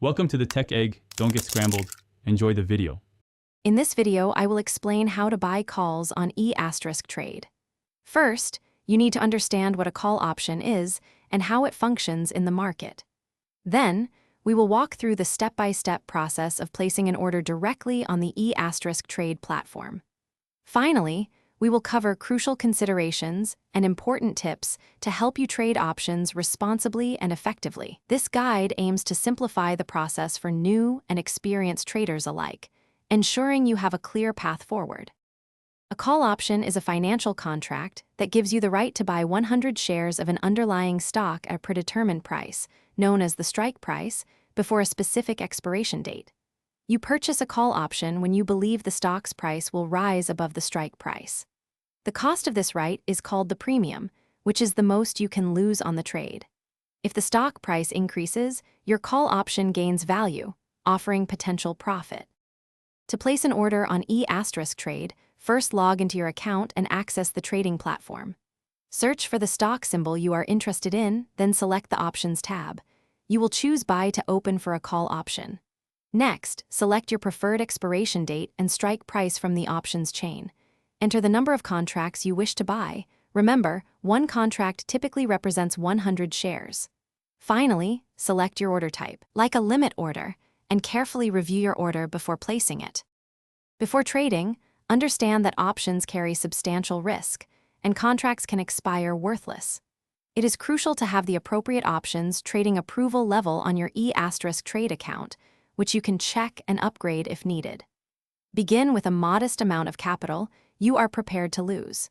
Welcome to the Tech Egg. Don't get scrambled. Enjoy the video. In this video, I will explain how to buy calls on Etrade. First, you need to understand what a call option is and how it functions in the market. Then, we will walk through the step-by-step process of placing an order directly on the Etrade platform. Finally, we will cover crucial considerations and important tips to help you trade options responsibly and effectively. This guide aims to simplify the process for new and experienced traders alike, ensuring you have a clear path forward. A call option is a financial contract that gives you the right to buy 100 shares of an underlying stock at a predetermined price, known as the strike price, before a specific expiration date. You purchase a call option when you believe the stock's price will rise above the strike price. The cost of this right is called the premium, which is the most you can lose on the trade. If the stock price increases, your call option gains value, offering potential profit. To place an order on Etrade, first log into your account and access the trading platform. Search for the stock symbol you are interested in, then select the Options tab. You will choose Buy to open for a call option. Next, select your preferred expiration date and strike price from the options chain. Enter the number of contracts you wish to buy. Remember, one contract typically represents 100 shares. Finally, select your order type, like a limit order, and carefully review your order before placing it. Before trading, understand that options carry substantial risk, and contracts can expire worthless. It is crucial to have the appropriate options trading approval level on your Etrade account, which you can check and upgrade if needed. Begin with a modest amount of capital you are prepared to lose.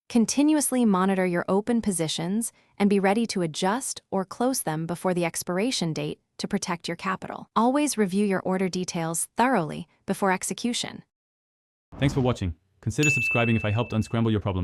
Continuously monitor your open positions and be ready to adjust or close them before the expiration date to protect your capital. Always review your order details thoroughly before execution. Thanks for watching. Consider subscribing if I helped unscramble your problems.